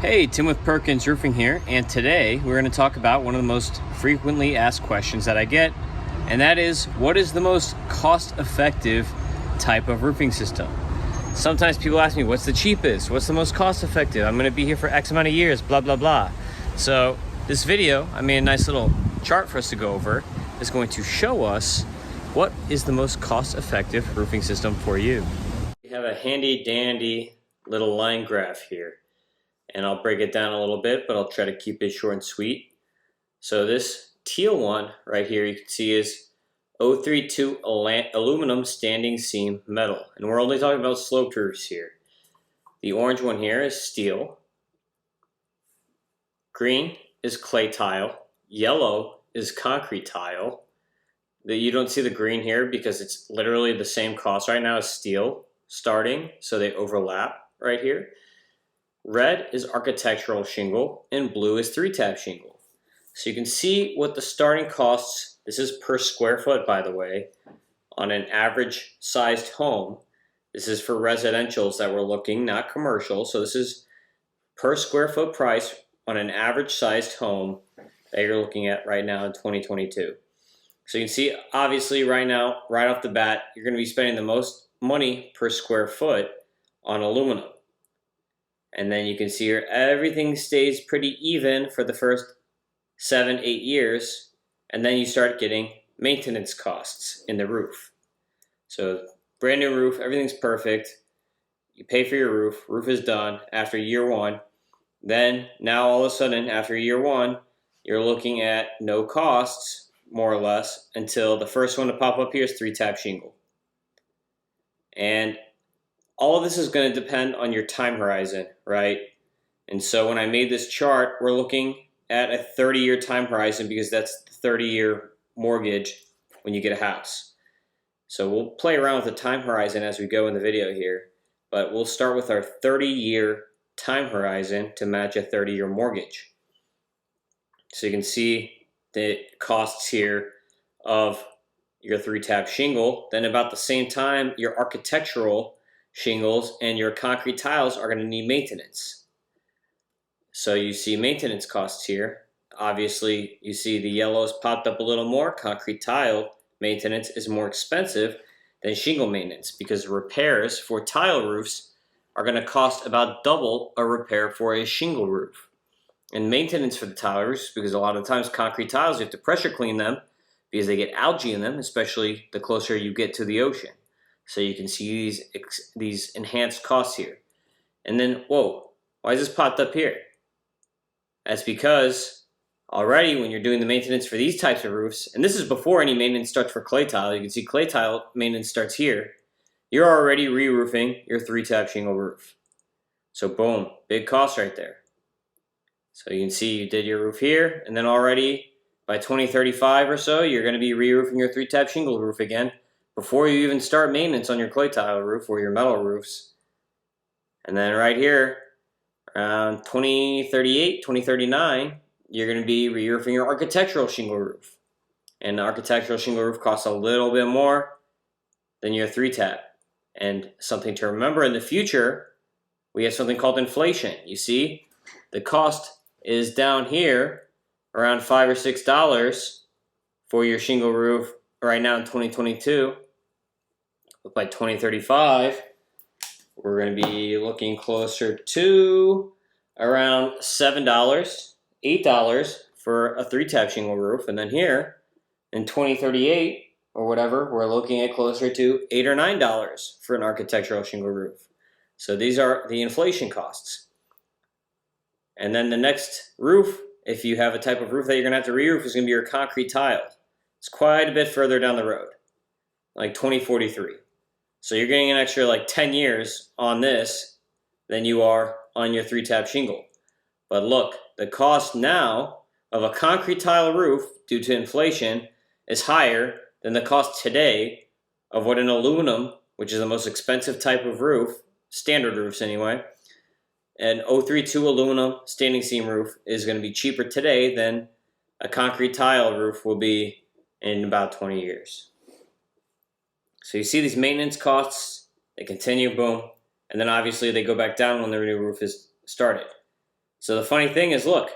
Hey, Tim with Perkins Roofing here, and today we're going to talk about one of the most frequently asked questions that I get, and that is, what is the most cost-effective type of roofing system? Sometimes people ask me, what's the cheapest? What's the most cost-effective? I'm going to be here for X amount of years, blah, blah, blah. So this video, I made a nice little chart for us to go over, is going to show us what is the most cost-effective roofing system for you. We have a handy-dandy little line graph here. And I'll break it down a little bit, but I'll try to keep it short and sweet. So this teal one right here you can see is 032 aluminum standing seam metal. And we're only talking about sloped roofs here. The orange one here is steel. Green is clay tile. Yellow is concrete tile. You don't see the green here because it's literally the same cost right now as steel starting, so they overlap right here. Red is architectural shingle, and blue is 3-tab shingle. So you can see what the starting costs, this is per square foot by the way, on an average sized home. This is for residentials that we're looking, not commercial. So this is per square foot price on an average sized home that you're looking at right now in 2022. So you can see obviously right now, right off the bat, you're going to be spending the most money per square foot on aluminum. And then you can see here, everything stays pretty even for the first 7-8 years. And then you start getting maintenance costs in the roof. So brand new roof, everything's perfect. You pay for your roof, roof is done after year one. Then now all of a sudden after year one, you're looking at no costs, more or less, until the first one to pop up here is 3-tab shingle. And all of this is going to depend on your time horizon, right? And so when I made this chart, we're looking at a 30-year time horizon because that's the 30-year mortgage when you get a house. So we'll play around with the time horizon as we go in the video here, but we'll start with our 30-year time horizon to match a 30-year mortgage. So you can see the costs here of your 3-tab shingle. Then about the same time, your architectural shingles and your concrete tiles are going to need maintenance. So you see maintenance costs here. Obviously, you see the yellows popped up a little more. Concrete tile maintenance is more expensive than shingle maintenance because repairs for tile roofs are going to cost about double a repair for a shingle roof. And maintenance for the tile roofs, because a lot of times concrete tiles, you have to pressure clean them because they get algae in them, especially the closer you get to the ocean. So you can see these enhanced costs here. And then, whoa, why is this popped up here? That's because already when you're doing the maintenance for these types of roofs, and this is before any maintenance starts for clay tile, you can see clay tile maintenance starts here, you're already re-roofing your 3-tab shingle roof. So boom, big cost right there. So you can see you did your roof here, and then already by 2035 or so, you're going to be re-roofing your 3-tab shingle roof again, before you even start maintenance on your clay tile roof or your metal roofs. And then right here, around 2038, 2039, you're going to be re-roofing your architectural shingle roof. And the architectural shingle roof costs a little bit more than your 3-tab. And something to remember in the future, we have something called inflation. You see, the cost is down here around $5 or $6 for your shingle roof right now in 2022. But by 2035, we're going to be looking closer to around $7, $8 for a 3-tab shingle roof. And then here in 2038 or whatever, we're looking at closer to $8 or $9 for an architectural shingle roof. So these are the inflation costs. And then the next roof, if you have a type of roof that you're going to have to re-roof, is going to be your concrete tile. It's quite a bit further down the road, like 2043. So you're getting an extra like 10 years on this than you are on your 3-tab shingle. But look, the cost now of a concrete tile roof due to inflation is higher than the cost today of what an aluminum, which is the most expensive type of roof, standard roofs anyway, an 032 aluminum standing seam roof is going to be cheaper today than a concrete tile roof will be in about 20 years. So you see these maintenance costs, they continue, boom, and then obviously they go back down when the new roof is started. So the funny thing is, look,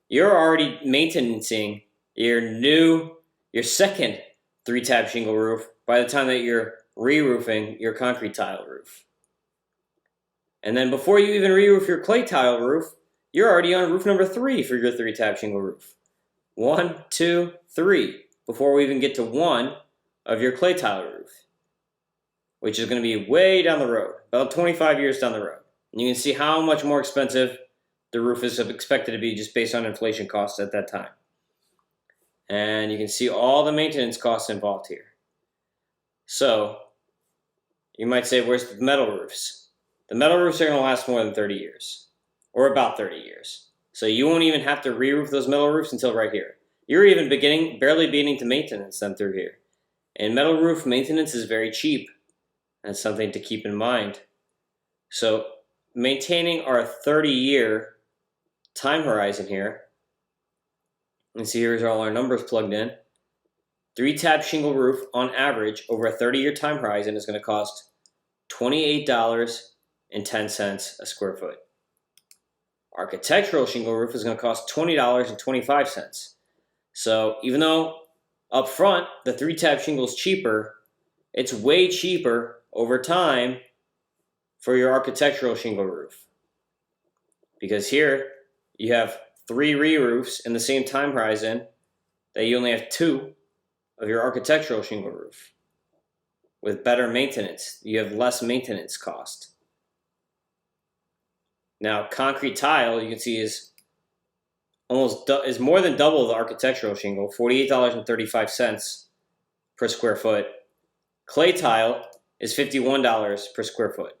you're already maintaining your second 3-tab shingle roof by the time that you're re-roofing your concrete tile roof. And then before you even re-roof your clay tile roof, you're already on roof number 3 for your 3-tab shingle roof. 1, 2, 3, before we even get to 1 of your clay tile roof, which is going to be way down the road, about 25 years down the road. And you can see how much more expensive the roof is expected to be just based on inflation costs at that time. And you can see all the maintenance costs involved here. So you might say, where's the metal roofs? The metal roofs are going to last more than 30 years, or about 30 years. So you won't even have to re-roof those metal roofs until right here. You're even barely beginning to maintenance them through here. And metal roof maintenance is very cheap. That's something to keep in mind. So maintaining our 30-year time horizon here, and see here's all our numbers plugged in. 3-tab shingle roof on average over a 30-year time horizon is going to cost $28.10 a square foot. Architectural shingle roof is going to cost $20.25. So even though up front the 3-tab shingle is cheaper, it's way cheaper over time for your architectural shingle roof. Because here you have 3 re-roofs in the same time horizon that you only have 2 of your architectural shingle roof. With better maintenance, you have less maintenance cost. Now, concrete tile, you can see, is more than double the architectural shingle, $48.35 per square foot. Clay tile is $51 per square foot.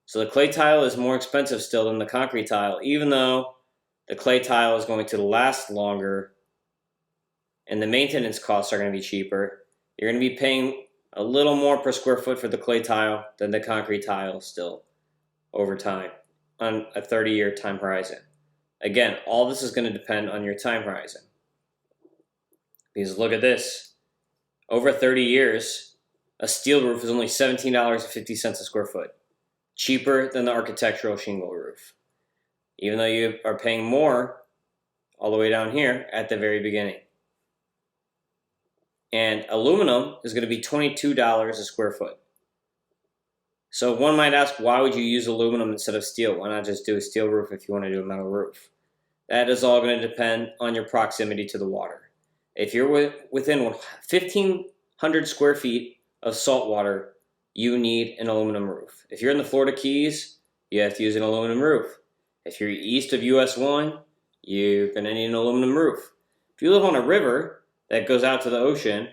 So the clay tile is more expensive still than the concrete tile, even though the clay tile is going to last longer and the maintenance costs are going to be cheaper. You're going to be paying a little more per square foot for the clay tile than the concrete tile still over time on a 30-year time horizon. Again, all this is going to depend on your time horizon. Because look at this. Over 30 years, a steel roof is only $17.50 a square foot. Cheaper than the architectural shingle roof. Even though you are paying more all the way down here at the very beginning. And aluminum is going to be $22 a square foot. So one might ask, why would you use aluminum instead of steel? Why not just do a steel roof if you want to do a metal roof? That is all going to depend on your proximity to the water. If you're within 1,500 square feet of salt water, you need an aluminum roof. If you're in the Florida Keys, you have to use an aluminum roof. If you're east of US 1, you're going to need an aluminum roof. If you live on a river that goes out to the ocean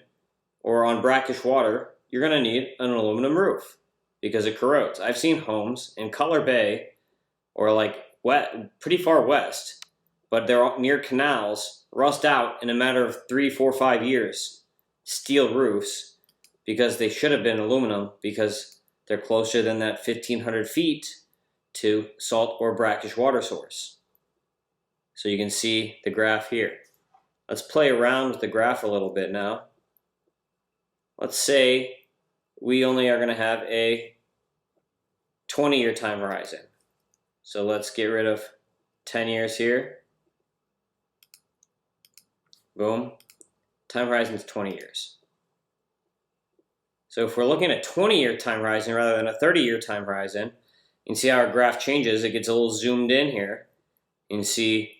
or on brackish water, you're going to need an aluminum roof because it corrodes. I've seen homes in Cutler Bay or pretty far west, but they're near canals, rust out in a matter of 3, 4, 5 years. Steel roofs, because they should have been aluminum because they're closer than that 1,500 feet to salt or brackish water source. So you can see the graph here. Let's play around with the graph a little bit now. Let's say we only are going to have a 20-year time horizon. So let's get rid of 10 years here. Boom. Time horizon is 20 years. So if we're looking at a 20-year time horizon rather than a 30-year time horizon, you can see how our graph changes. It gets a little zoomed in here. You can see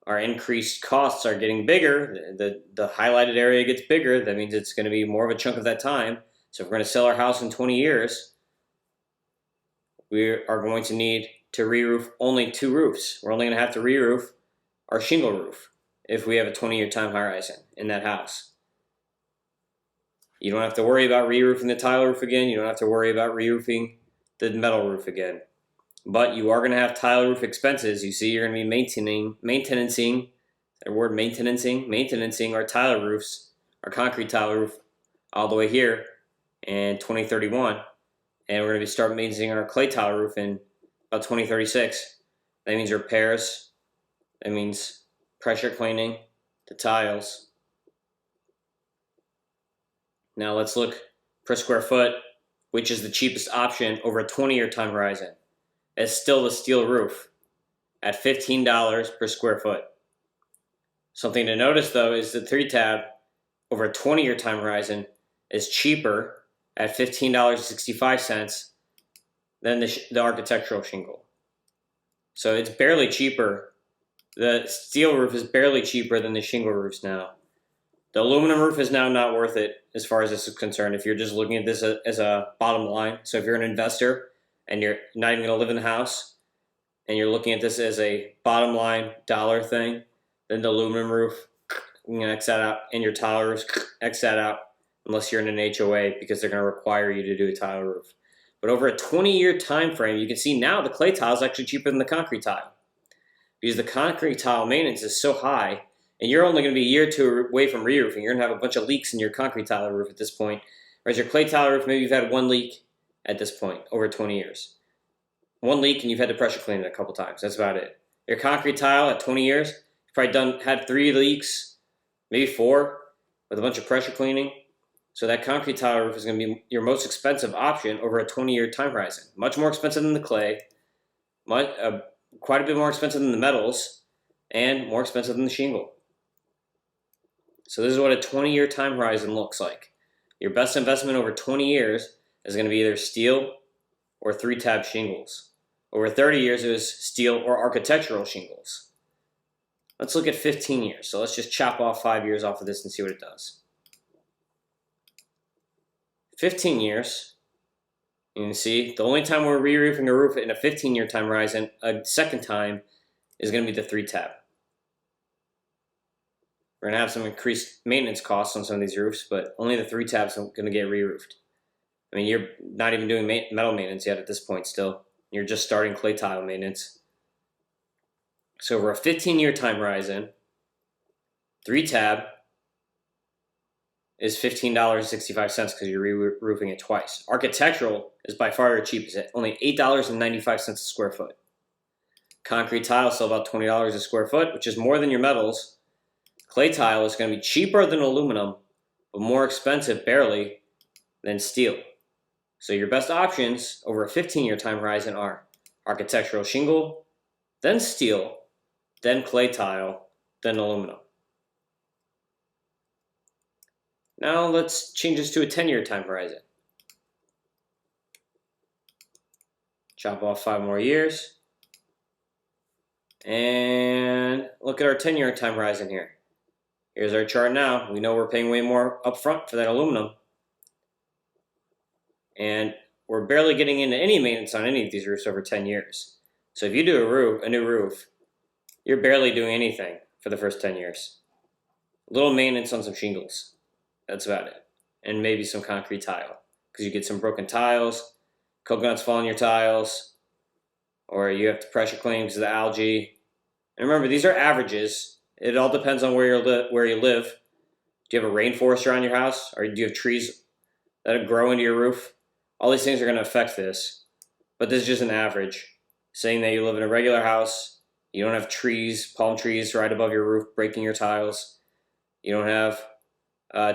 our increased costs are getting bigger. The highlighted area gets bigger. That means it's going to be more of a chunk of that time. So if we're going to sell our house in 20 years, we are going to need to re-roof only 2 roofs. We're only going to have to re-roof our shingle roof if we have a 20-year time horizon in that house. You don't have to worry about re-roofing the tile roof again. You don't have to worry about re-roofing the metal roof again. But you are going to have tile roof expenses. You see, you're going to be maintaining our tile roofs, our concrete tile roof, all the way here in 2031. And we're going to start maintaining our clay tile roof in about 2036. That means repairs. That means pressure cleaning the tiles. Now let's look per square foot, which is the cheapest option over a 20-year time horizon. It's still the steel roof. at $15 per square foot. Something to notice though is the 3-tab over a 20-year time horizon is cheaper at $15.65 than the architectural shingle. So it's barely cheaper. The steel roof is barely cheaper than the shingle roofs now. The aluminum roof is now not worth it as far as this is concerned if you're just looking at this as a bottom line. So if you're an investor and you're not even going to live in the house and you're looking at this as a bottom line dollar thing, then the aluminum roof, you can X that out, and your tile roofs, X that out, unless you're in an HOA because they're going to require you to do a tile roof. But over a 20-year time frame, you can see now the clay tile is actually cheaper than the concrete tile because the concrete tile maintenance is so high. And you're only going to be a year or two away from re-roofing. You're going to have a bunch of leaks in your concrete tile roof at this point. Whereas your clay tile roof, maybe you've had one leak at this point over 20 years. One leak and you've had to pressure clean it a couple times. That's about it. Your concrete tile at 20 years, you've probably had 3 leaks, maybe 4, with a bunch of pressure cleaning. So that concrete tile roof is going to be your most expensive option over a 20-year time horizon. Much more expensive than the clay, quite a bit more expensive than the metals, and more expensive than the shingle. So this is what a 20-year time horizon looks like. Your best investment over 20 years is going to be either steel or 3-tab shingles. Over 30 years, it was steel or architectural shingles. Let's look at 15 years. So let's just chop off 5 years off of this and see what it does. 15 years, you can see the only time we're re-roofing a roof in a 15-year time horizon, a second time, is going to be the 3-tab. We're going to have some increased maintenance costs on some of these roofs, but only the 3-tabs are going to get re-roofed. I mean, you're not even doing metal maintenance yet at this point still. You're just starting clay tile maintenance. So over a 15-year time horizon, 3-tab is $15.65 because you're re-roofing it twice. Architectural is by far the cheapest at only $8.95 a square foot. Concrete tile is still about $20 a square foot, which is more than your metals. Clay tile is going to be cheaper than aluminum, but more expensive, barely, than steel. So your best options over a 15-year time horizon are architectural shingle, then steel, then clay tile, then aluminum. Now let's change this to a 10-year time horizon. Chop off 5 more years. And look at our 10-year time horizon here. Here's our chart now. We know we're paying way more upfront for that aluminum. And we're barely getting into any maintenance on any of these roofs over 10 years. So if you do a new roof, you're barely doing anything for the first 10 years. A little maintenance on some shingles. That's about it. And maybe some concrete tile. Because you get some broken tiles, coconuts fall on your tiles, or you have to pressure clean because of the algae. And remember, these are averages. It all depends on where you live. Do you have a rainforest around your house? Or do you have trees that grow into your roof? All these things are going to affect this. But this is just an average. Saying that you live in a regular house, you don't have trees, palm trees right above your roof breaking your tiles. You don't have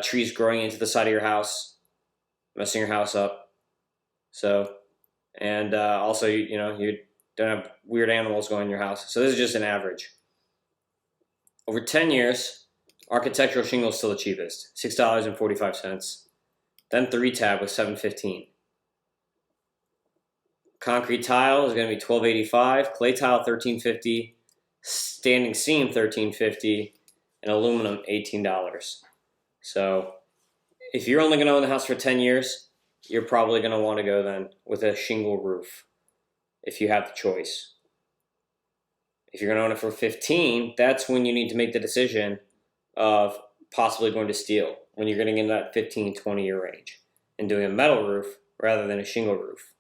trees growing into the side of your house, messing your house up. So, and also, you don't have weird animals going in your house. So this is just an average. Over 10 years, architectural shingle is still the cheapest, $6.45. Then 3-tab was $7.15. Concrete tile is going to be $12.85. Clay tile $13.50. Standing seam $13.50, and aluminum $18. So if you're only going to own the house for 10 years, you're probably going to want to go then with a shingle roof if you have the choice. If you're going to own it for 15, that's when you need to make the decision of possibly going to steel, when you're getting in that 15, 20-year range, and doing a metal roof rather than a shingle roof.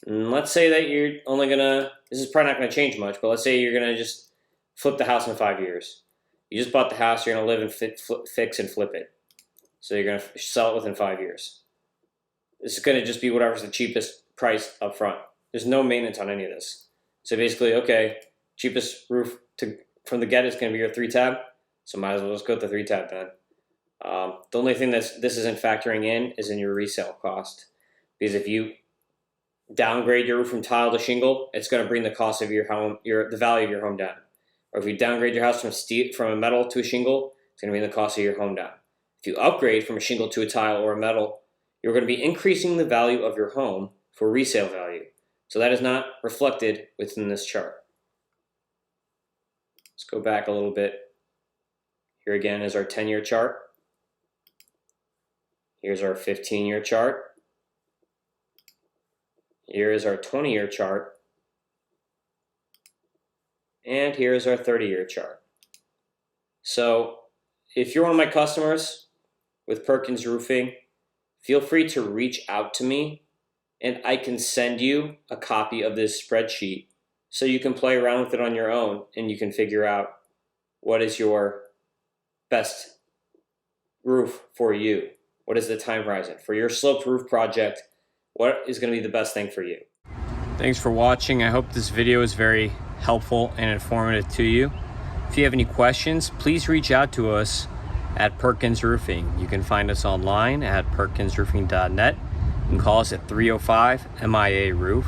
And let's say that you're only going to, this is probably not going to change much, but let's say you're going to just flip the house in 5 years. You just bought the house, you're going to live and fix and flip it. So you're going to sell it within 5 years. This is going to just be whatever's the cheapest price up front. There's no maintenance on any of this. So basically, okay, cheapest roof from the get is going to be your 3-tab, so might as well just go with the 3-tab then. The only thing this isn't factoring in is in your resale cost. Because if you downgrade your roof from tile to shingle, it's going to bring the cost of your home, the value of your home down. Or if you downgrade your house from a metal to a shingle, it's going to bring the cost of your home down. If you upgrade from a shingle to a tile or a metal, you're going to be increasing the value of your home for resale value. So that is not reflected within this chart. Let's go back a little bit. Here again is our 10-year chart. Here's our 15-year chart. Here is our 20-year chart. And here's our 30-year chart. So if you're one of my customers with Perkins Roofing, feel free to reach out to me and I can send you a copy of this spreadsheet so you can play around with it on your own and you can figure out what is your best roof for you. What is the time horizon for your sloped roof project? What is going to be the best thing for you? Thanks for watching. I hope this video is very helpful and informative to you. If you have any questions, please reach out to us at Perkins Roofing. You can find us online at perkinsroofing.net. You can call us at 305-MIA-ROOF.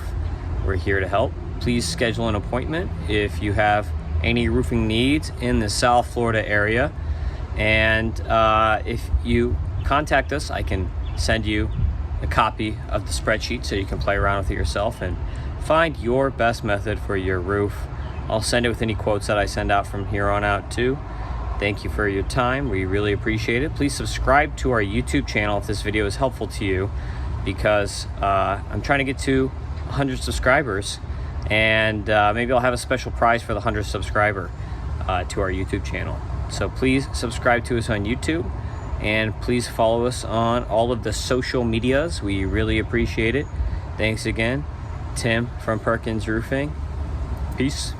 We're here to help. Please schedule an appointment if you have any roofing needs in the South Florida area. And if you contact us, I can send you a copy of the spreadsheet so you can play around with it yourself and find your best method for your roof. I'll send it with any quotes that I send out from here on out too. Thank you for your time. We really appreciate it. Please subscribe to our YouTube channel if this video is helpful to you, because I'm trying to get to 100 subscribers, and maybe I'll have a special prize for the 100th subscriber to our YouTube channel. So please subscribe to us on YouTube, and please follow us on all of the social medias. We really appreciate it. Thanks again. Tim from Perkins Roofing. Peace.